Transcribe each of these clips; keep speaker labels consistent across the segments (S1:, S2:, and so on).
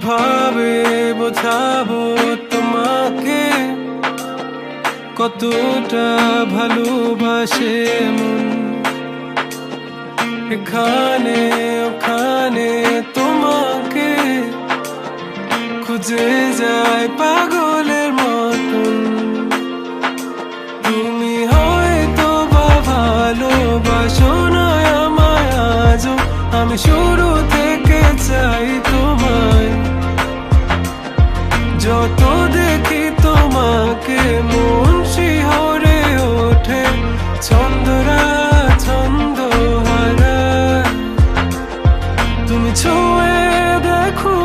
S1: কিভাবে বোঝাবো তোমাকে কতটা ভালোবাসে মন। এখানে ওখানে তোমাকে খুঁজে যায় পাগলের মতন। তুমি হয়তো বা ভালোবাসো না আমায় আজও, আমি শুরু থেকে চাই তোমায়। যত দেখি তোমাকে মন শিহরে ওঠে, ছন্দরা ছন্দ হারা। তুমি ছুঁয়ে দেখো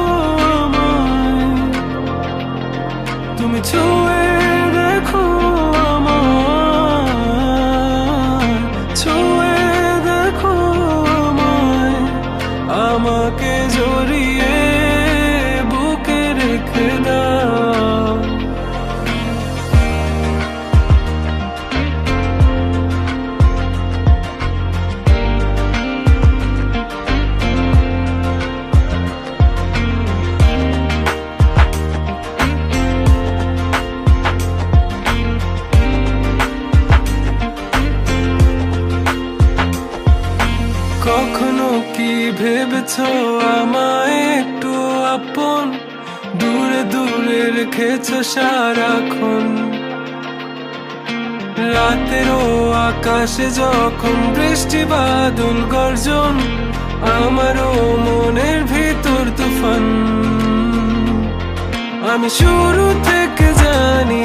S1: আমায়, তুমি ছুঁয়ে দেখো আমায়, ছুঁয়ে দেখো আমায়। আমাকে জড়িয়ে বুকে রেখে দাও। কখনো কি ভেবেছো আমায় একটু আপন, দূরে দূরে রেখেছো সারাক্ষণ। রাতেরও আকাশে যখন বৃষ্টি বাদল গর্জন, আমারও মনের ভিতর তুফান। আমি শুরু থেকে জানি